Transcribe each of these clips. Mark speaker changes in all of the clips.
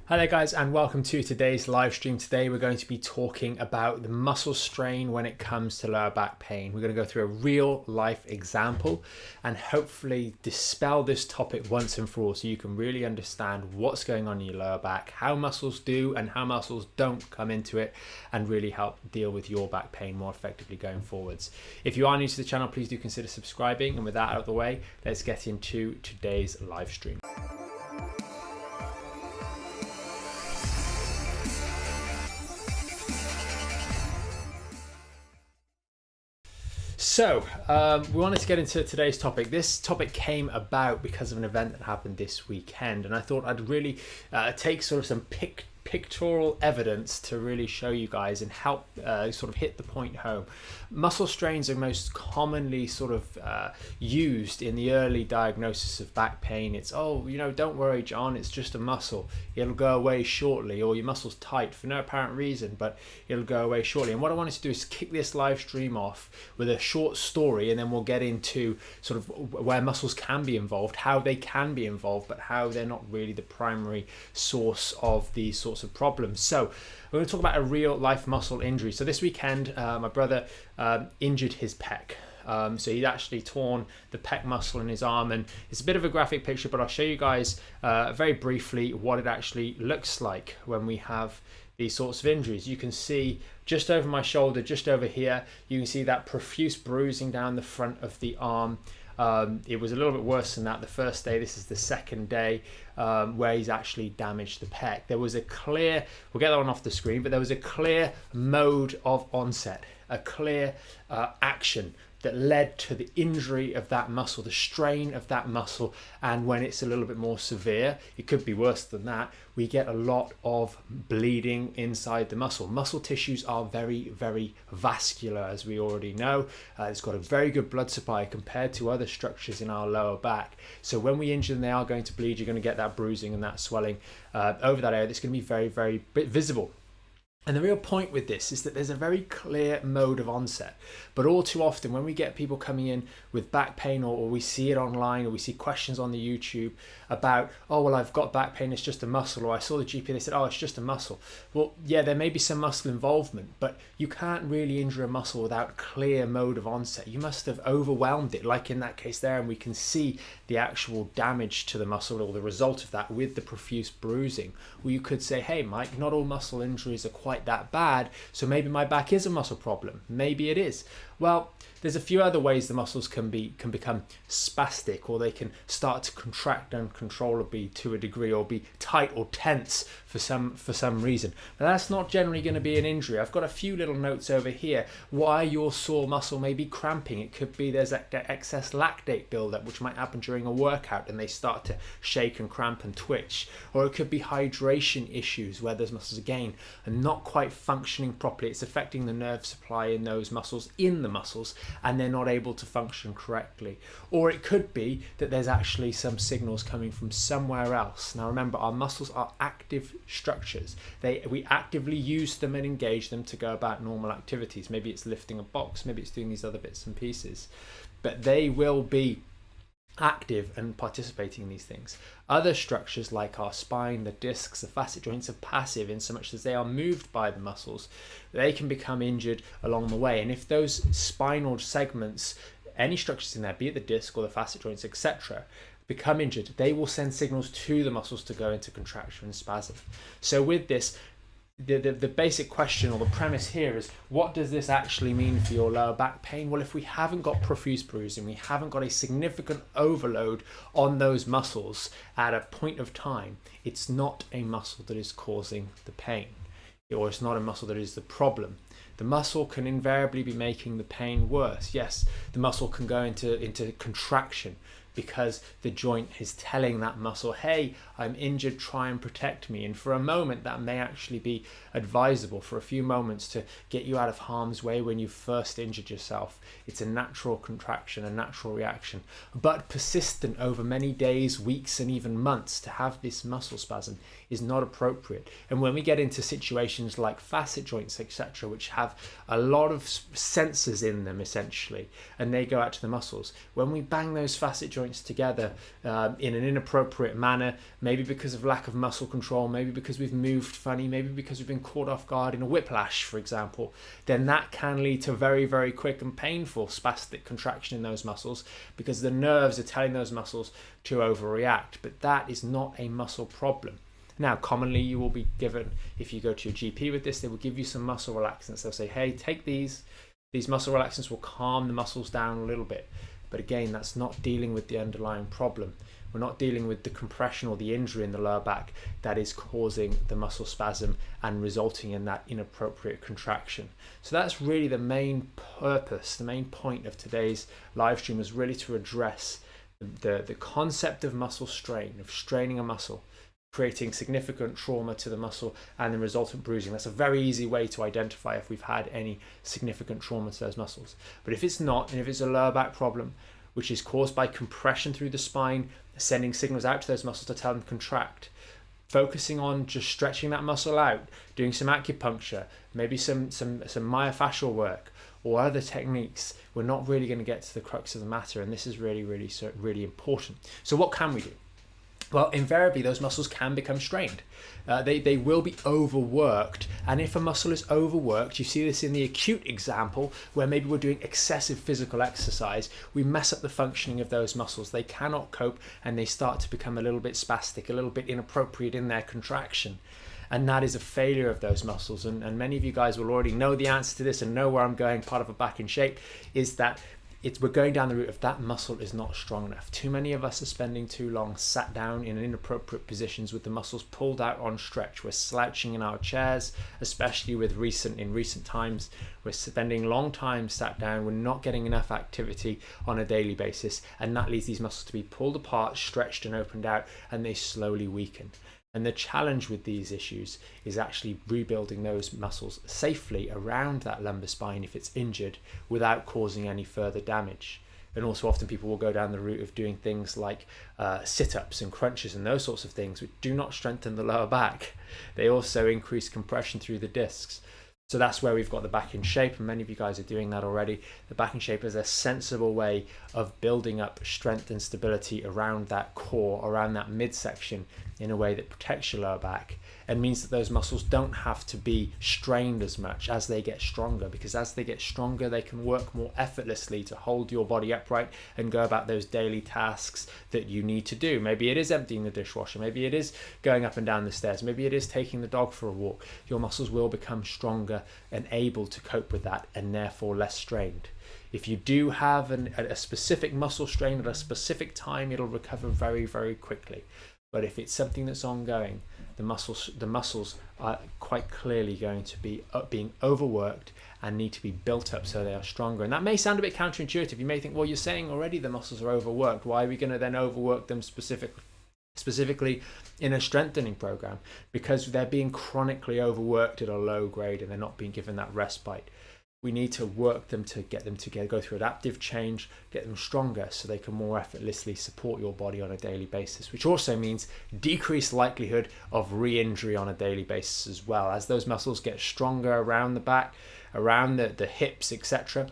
Speaker 1: Hi there guys, and welcome to today's live stream. Today we're going to be talking about the muscle strain when it comes to lower back pain. We're going to go through a real life example and hopefully dispel this topic once and for all so you can really understand what's going on in your lower back, how muscles do and how muscles don't come into it, and really help deal with your back pain more effectively going forwards. If you are new to the channel, please do consider subscribing, and with that out of the way, let's get into today's live stream. So we wanted to get into today's topic. This topic came about because of an event that happened this weekend, and I thought I'd really take sort of some pictorial evidence to really show you guys and help sort of hit the point home. Muscle strains are most commonly sort of used in the early diagnosis of back pain. It's, oh, you know, don't worry, John, it's just a muscle. It'll go away shortly, or your muscle's tight for no apparent reason, but it'll go away shortly. And what I wanted to do is kick this live stream off with a short story, and then we'll get into sort of where muscles can be involved, how they can be involved, but how they're not really the primary source of these sorts of problems. So we're going to talk about a real life muscle injury. So this weekend, my brother injured his pec. So he'd actually torn the pec muscle in his arm, and it's a bit of a graphic picture, but I'll show you guys very briefly what it actually looks like when we have these sorts of injuries. You can see just over my shoulder, just over here, you can see that profuse bruising down the front of the arm. It was a little bit worse than that the first day. This is the second day where he's actually damaged the pec. There was a clear, we'll get that one off the screen, but there was a clear mode of onset, a clear action that led to the injury of that muscle, the strain of that muscle. And when it's a little bit more severe, it could be worse than that, we get a lot of bleeding inside the muscle. Muscle tissues are very, very vascular, as we already know. It's got a very good blood supply compared to other structures in our lower back. So when we injure them, they are going to bleed. You're going to get that bruising and that swelling over that area. That's going to be very, very visible. And the real point with this is that there's a very clear mode of onset, but all too often when we get people coming in with back pain, or we see it online, or we see questions on the YouTube about, oh, well, I've got back pain, it's just a muscle, or I saw the GP, they said, oh, it's just a muscle. Well, yeah, there may be some muscle involvement, but you can't really injure a muscle without clear mode of onset. You must have overwhelmed it, like in that case there, and we can see the actual damage to the muscle, or the result of that with the profuse bruising. Well, you could say, hey, Mike, not all muscle injuries are quite that bad, so maybe my back is a muscle problem. Maybe it is. Well, there's a few other ways the muscles can become spastic, or they can start to contract uncontrollably to a degree, or be tight or tense for some reason. But that's not generally going to be an injury. I've got a few little notes over here why your sore muscle may be cramping. It could be there's excess lactate buildup, which might happen during a workout, and they start to shake and cramp and twitch. Or it could be hydration issues where those muscles again are not quite functioning properly. It's affecting the nerve supply in those muscles, and they're not able to function correctly. Or it could be that there's actually some signals coming from somewhere else. Now remember, our muscles are active structures. We actively use them and engage them to go about normal activities. Maybe it's lifting a box, maybe it's doing these other bits and pieces, but they will be active and participating in these things. Other structures like our spine, the discs, the facet joints are passive in so much as they are moved by the muscles. They can become injured along the way, and if those spinal segments, any structures in there, be it the disc or the facet joints, etc., become injured, they will send signals to the muscles to go into contraction and spasm. So with this, the basic question, or the premise here, is what does this actually mean for your lower back pain? Well, if we haven't got profuse bruising, we haven't got a significant overload on those muscles at a point of time, it's not a muscle that is causing the pain, or it's not a muscle that is the problem. The muscle can invariably be making the pain worse. Yes, the muscle can go into contraction because the joint is telling that muscle, hey, I'm injured, try and protect me. And for a moment, that may actually be advisable for a few moments to get you out of harm's way when you first injured yourself. It's a natural contraction, a natural reaction, but persistent over many days, weeks, and even months to have this muscle spasm is not appropriate. And when we get into situations like facet joints, etc., which have a lot of sensors in them essentially, and they go out to the muscles, when we bang those facet joints together in an inappropriate manner, maybe maybe because of lack of muscle control, maybe because we've moved funny, maybe because we've been caught off guard in a whiplash, for example, then that can lead to very, very quick and painful spastic contraction in those muscles, because the nerves are telling those muscles to overreact. But that is not a muscle problem. Now, commonly you will be given, if you go to your GP with this, they will give you some muscle relaxants. They'll say, hey, take these. These muscle relaxants will calm the muscles down a little bit. But again, that's not dealing with the underlying problem. We're not dealing with the compression or the injury in the lower back that is causing the muscle spasm and resulting in that inappropriate contraction. So that's really the main purpose, the main point of today's live stream, is really to address the concept of muscle strain, of straining a muscle, creating significant trauma to the muscle and the resultant bruising. That's a very easy way to identify if we've had any significant trauma to those muscles. But if it's not, and if it's a lower back problem, which is caused by compression through the spine, sending signals out to those muscles to tell them to contract, focusing on just stretching that muscle out, doing some acupuncture, maybe some myofascial work or other techniques, we're not really going to get to the crux of the matter. And this is really, really, really important. So what can we do? Well, invariably, those muscles can become strained. They will be overworked. And if a muscle is overworked, you see this in the acute example, where maybe we're doing excessive physical exercise, we mess up the functioning of those muscles. They cannot cope and they start to become a little bit spastic, a little bit inappropriate in their contraction. And that is a failure of those muscles. And many of you guys will already know the answer to this and know where I'm going. Part of a back in shape is that we're going down the route of that muscle is not strong enough. Too many of us are spending too long sat down in inappropriate positions with the muscles pulled out on stretch. We're slouching in our chairs, especially in recent times. We're spending long time sat down. We're not getting enough activity on a daily basis, and that leads these muscles to be pulled apart, stretched and opened out, and they slowly weaken. And the challenge with these issues is actually rebuilding those muscles safely around that lumbar spine if it's injured without causing any further damage. And also often people will go down the route of doing things like sit-ups and crunches and those sorts of things, which do not strengthen the lower back. They also increase compression through the discs. So that's where we've got the back in shape, and many of you guys are doing that already. The back in shape is a sensible way of building up strength and stability around that core, around that midsection, in a way that protects your lower back and means that those muscles don't have to be strained as much as they get stronger, because as they get stronger, they can work more effortlessly to hold your body upright and go about those daily tasks that you need to do. Maybe it is emptying the dishwasher, maybe it is going up and down the stairs, maybe it is taking the dog for a walk. Your muscles will become stronger and able to cope with that, and therefore less strained. If you do have a specific muscle strain at a specific time, it'll recover very, very quickly. But if it's something that's ongoing, the muscles are quite clearly going to be being overworked and need to be built up so they are stronger. And that may sound a bit counterintuitive. You may think, well, you're saying already the muscles are overworked. Why are we going to then overwork them specifically in a strengthening program? Because they're being chronically overworked at a low grade and they're not being given that respite. We need to work them to get them to go through adaptive change, get them stronger so they can more effortlessly support your body on a daily basis, which also means decreased likelihood of re-injury on a daily basis as well. As those muscles get stronger around the back, around the hips, etc.,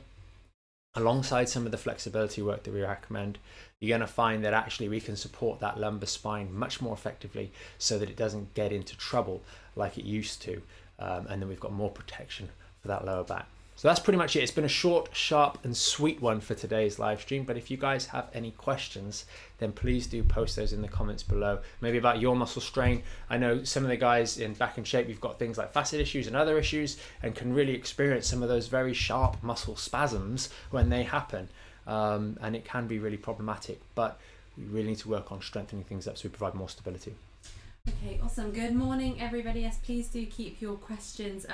Speaker 1: alongside some of the flexibility work that we recommend, you're going to find that actually we can support that lumbar spine much more effectively so that it doesn't get into trouble like it used to. And then we've got more protection for that lower back. So that's pretty much it. It's been a short, sharp and sweet one for today's live stream. But if you guys have any questions, then please do post those in the comments below. Maybe about your muscle strain. I know some of the guys in Back in Shape, you've got things like facet issues and other issues and can really experience some of those very sharp muscle spasms when they happen. And it can be really problematic. But we really need to work on strengthening things up so we provide more stability.
Speaker 2: Okay, awesome. Good morning, everybody. Yes, please do keep your questions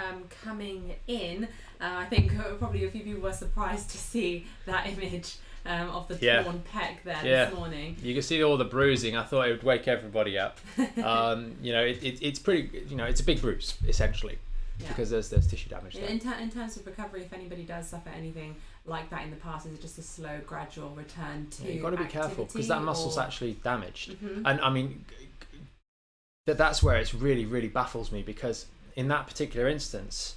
Speaker 2: coming in. I think probably a few people were surprised to see that image of the torn pec there this morning.
Speaker 1: You can see all the bruising. I thought it would wake everybody up. It's pretty. It's a big bruise essentially because there's tissue damage there.
Speaker 2: In terms of recovery, if anybody does suffer anything like that in the past, is it just a slow, gradual return to
Speaker 1: you've got to be careful because that muscle's actually damaged.
Speaker 2: Mm-hmm.
Speaker 1: And I mean, that's where it really, really baffles me, because in that particular instance,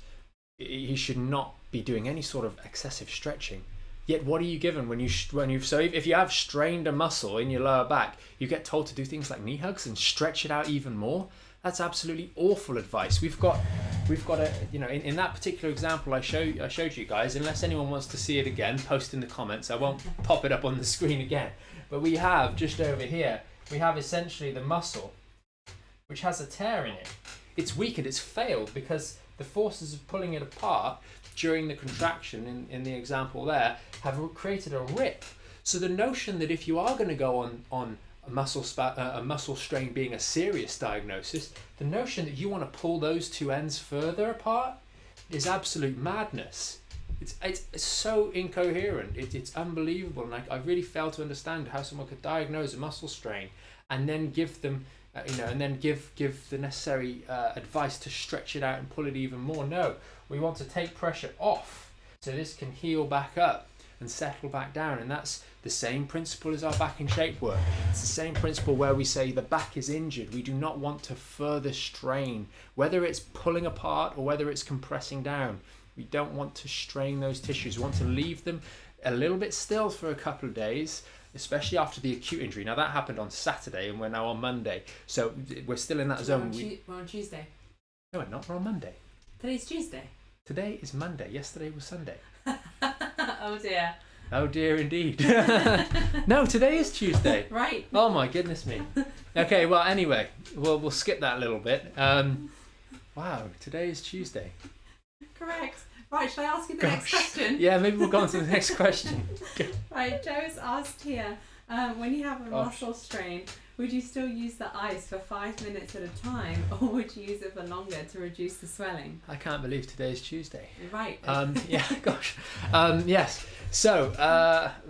Speaker 1: he should not be doing any sort of excessive stretching. Yet what are you given when if you have strained a muscle in your lower back, you get told to do things like knee hugs and stretch it out even more? That's absolutely awful advice. We've got a, in that particular example I showed you guys, unless anyone wants to see it again, post in the comments. I won't pop it up on the screen again. But we have just over here, we have essentially the muscle which has a tear in it. It's weakened, it's failed because the forces of pulling it apart during the contraction in the example there have created a rip. So the notion that if you are going to go on a muscle strain being a serious diagnosis, the notion that you want to pull those two ends further apart is absolute madness. It's so incoherent. It's unbelievable, and I really fail to understand how someone could diagnose a muscle strain and then give them give the necessary advice to stretch it out and pull it even more. No, we want to take pressure off so this can heal back up and settle back down, and that's the same principle as our back in shape work. It's the same principle where we say the back is injured. We do not want to further strain, whether it's pulling apart or whether it's compressing down. We don't want to strain those tissues. We want to leave them a little bit still for a couple of days, especially after the acute injury. Now that happened on Saturday and we're now on Monday, so we're still in that zone.
Speaker 2: We're on Tuesday.
Speaker 1: No, we're not. We're on Monday.
Speaker 2: Today's Tuesday.
Speaker 1: Today is Monday. Yesterday was Sunday.
Speaker 2: Oh dear.
Speaker 1: Oh dear indeed. No, today is Tuesday.
Speaker 2: Right.
Speaker 1: Oh my goodness me. Okay, well anyway, we'll skip that little bit. Wow, today is Tuesday.
Speaker 2: Correct. Right, shall I ask you the next question?
Speaker 1: Yeah, maybe we'll go on to the next question.
Speaker 2: Right, Joe's asked here, when you have a muscle strain, would you still use the ice for 5 minutes at a time, or would you use it for longer to reduce the swelling?
Speaker 1: I can't believe today is Tuesday.
Speaker 2: Right.
Speaker 1: Yeah, gosh. Yes. So,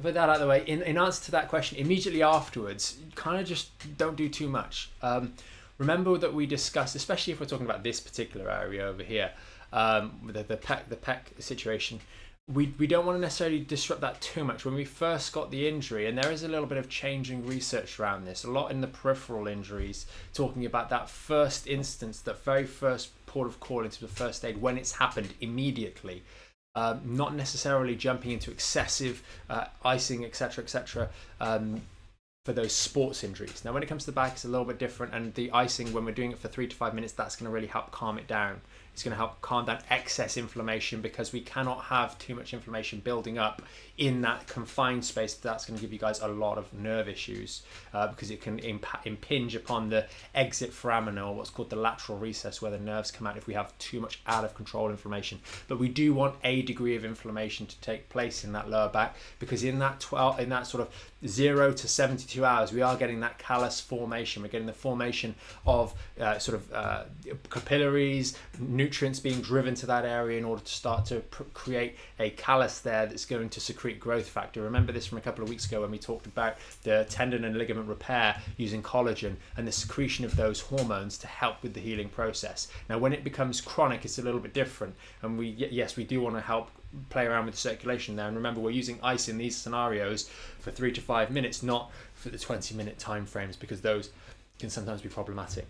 Speaker 1: with that out of the way, in answer to that question, immediately afterwards, kind of just don't do too much. Remember that we discussed, especially if we're talking about this particular area over here, the pec situation, we don't want to necessarily disrupt that too much. When we first got the injury, and there is a little bit of changing research around this, a lot in the peripheral injuries, talking about that first instance, that very first port of call into the first aid when it's happened immediately, not necessarily jumping into excessive icing, etc., for those sports injuries. Now when it comes to the back, it's a little bit different, and the icing, when we're doing it for 3 to 5 minutes, that's going to really help calm it down. It's going to help calm down excess inflammation, because we cannot have too much inflammation building up in that confined space. That's going to give you guys a lot of nerve issues, because it can impinge upon the exit foramina, or what's called the lateral recess, where the nerves come out if we have too much out of control inflammation. But we do want a degree of inflammation to take place in that lower back, because in that sort of 0 to 72 hours, we are getting that callus formation. We're getting the formation of capillaries, nutrients being driven to that area in order to start to create a callus there that's going to secrete growth factor. Remember this from a couple of weeks ago when we talked about the tendon and ligament repair using collagen and the secretion of those hormones to help with the healing process. Now when it becomes chronic, it's a little bit different, and we do want to help play around with the circulation there. And remember, we're using ice in these scenarios for 3 to 5 minutes, not for the 20-minute time frames, because those can sometimes be problematic.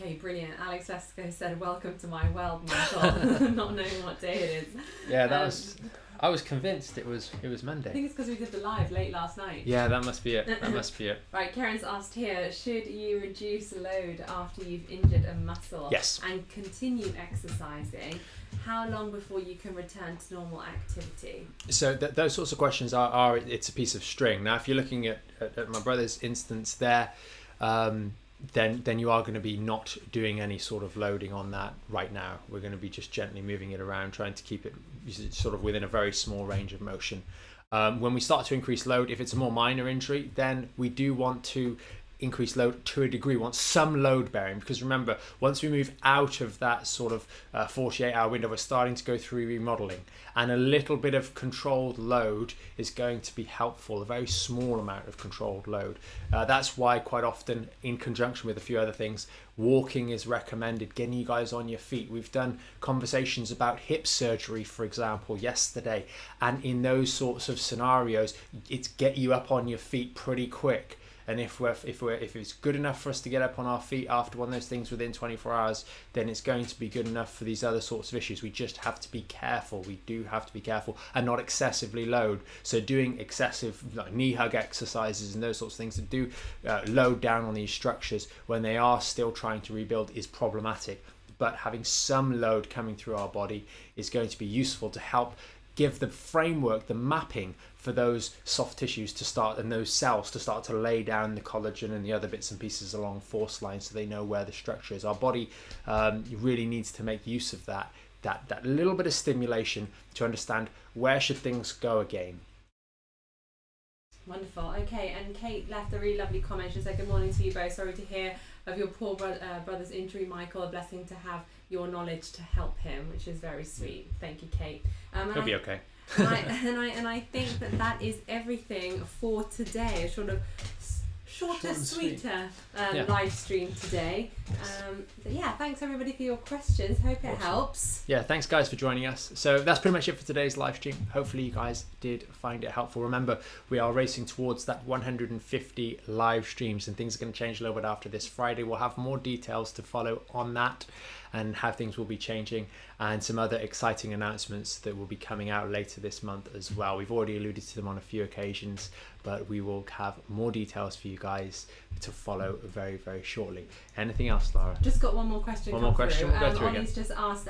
Speaker 2: Okay, brilliant. Alex Esco said, "Welcome to my world, Michael." Not knowing what day it is.
Speaker 1: Yeah, I was convinced it was Monday.
Speaker 2: I think it's because we did the live late last night.
Speaker 1: Yeah, that must be it.
Speaker 2: Right, Karen's asked here, should you reduce load after you've injured a muscle?
Speaker 1: Yes.
Speaker 2: And continue exercising? How long before you can return to normal activity?
Speaker 1: So those sorts of questions are it's a piece of string. Now, if you're looking at my brother's instance there, then you are going to be not doing any sort of loading on that right now. We're going to be just gently moving it around, trying to keep it sort of within a very small range of motion. When we start to increase load, if it's a more minor injury, then we do want to increase load to a degree, want some load bearing, because remember, once we move out of that sort of 48-hour window, we're starting to go through remodeling, and a little bit of controlled load is going to be helpful, a very small amount of controlled load. That's why quite often, in conjunction with a few other things, walking is recommended, getting you guys on your feet. We've done conversations about hip surgery, for example, yesterday, and in those sorts of scenarios, it's get you up on your feet pretty quick. And if it's good enough for us to get up on our feet after one of those things within 24 hours, then it's going to be good enough for these other sorts of issues. We just have to be careful. We do have to be careful and not excessively load. So doing excessive like knee hug exercises and those sorts of things that do load down on these structures when they are still trying to rebuild is problematic. But having some load coming through our body is going to be useful to help give the framework, the mapping for those soft tissues to start, and those cells to start to lay down the collagen and the other bits and pieces along force lines so they know where the structure is. Our body really needs to make use of that little bit of stimulation to understand where should things go again.
Speaker 2: Wonderful. Okay, and Kate left a really lovely comment. She said, good morning to you both. Sorry to hear of your poor brother's injury, Michael. A blessing to have your knowledge to help him, which is very sweet. Thank you, Kate.
Speaker 1: He'll be okay.
Speaker 2: and I think that is everything for today. A sort of shorter, sweeter live stream today. But yeah, thanks everybody for your questions. Hope it helps.
Speaker 1: Yeah, thanks guys for joining us. So that's pretty much it for today's live stream. Hopefully you guys did find it helpful. Remember, we are racing towards that 150 live streams, and things are going to change a little bit after this Friday. We'll have more details to follow on that and how things will be changing, and some other exciting announcements that will be coming out later this month as well. We've already alluded to them on a few occasions, but we will have more details for you guys to follow very, very shortly. Anything else, Lara?
Speaker 2: Just got one more question.
Speaker 1: One more question. We'll go through again.
Speaker 2: Ollie's just asked,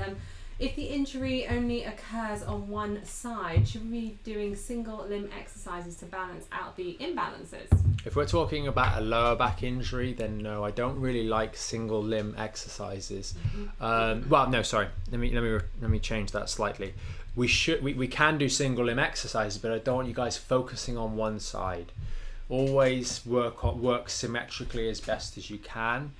Speaker 2: if the injury only occurs on one side, should we be doing single limb exercises to balance out the imbalances?
Speaker 1: If we're talking about a lower back injury, then no, I don't really like single limb exercises. Well, no, sorry. Let me change that slightly. We can do single limb exercises, but I don't want you guys focusing on one side. Always work symmetrically as best as you can.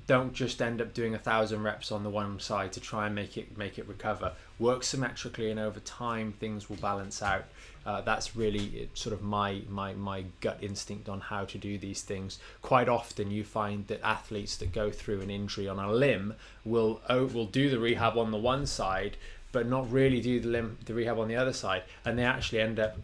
Speaker 1: Don't just end up doing 1,000 reps on the one side to try and make it recover. Work symmetrically, and over time things will balance out. That's really sort of my gut instinct on how to do these things. Quite often you find that athletes that go through an injury on a limb will do the rehab on the one side, but not really do the rehab on the other side, and they actually end up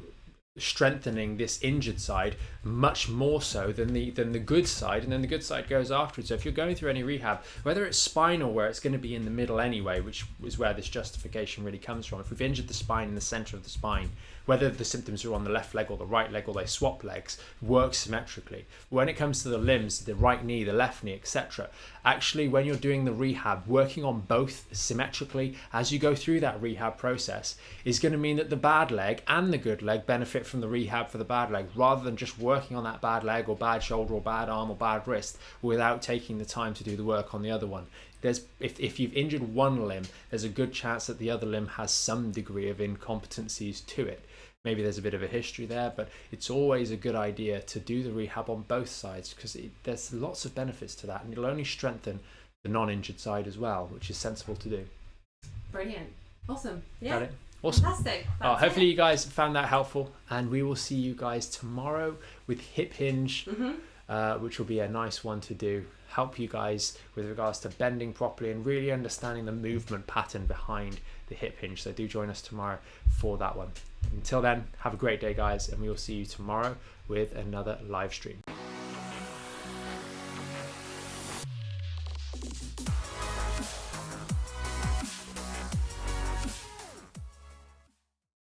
Speaker 1: strengthening this injured side much more so than the good side, and then the good side goes afterwards. So if you're going through any rehab, whether it's spinal, where it's going to be in the middle anyway, which is where this justification really comes from, if we've injured the spine in the center of the spine, whether the symptoms are on the left leg or the right leg, or they swap legs, work symmetrically. When it comes to the limbs, the right knee, the left knee, etc., actually when you're doing the rehab, working on both symmetrically as you go through that rehab process is going to mean that the bad leg and the good leg benefit from the rehab for the bad leg, rather than just working on that bad leg or bad shoulder or bad arm or bad wrist without taking the time to do the work on the other one. If you've injured one limb, there's a good chance that the other limb has some degree of incompetencies to it. Maybe there's a bit of a history there, but it's always a good idea to do the rehab on both sides, because there's lots of benefits to that, and it'll only strengthen the non-injured side as well, which is sensible to do.
Speaker 2: Brilliant. Awesome. Yeah.
Speaker 1: Got it? Awesome.
Speaker 2: Fantastic.
Speaker 1: Hopefully you guys found that helpful, and we will see you guys tomorrow with hip hinge, which will be a nice one to do. Help you guys with regards to bending properly and really understanding the movement pattern behind the hip hinge. So do join us tomorrow for that one. Until then, have a great day, guys, and we will see you tomorrow with another live stream.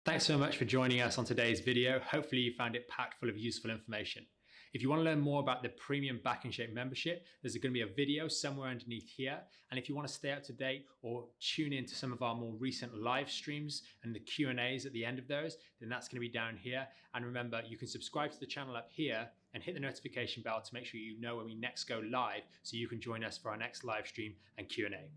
Speaker 1: Thanks so much for joining us on today's video. Hopefully you found it packed full of useful information. If you want to learn more about the premium Back in Shape membership, there's going to be a video somewhere underneath here. And if you want to stay up to date or tune into some of our more recent live streams and the Q&As at the end of those, then that's going to be down here. And remember, you can subscribe to the channel up here and hit the notification bell to make sure you know when we next go live, so you can join us for our next live stream and Q&A.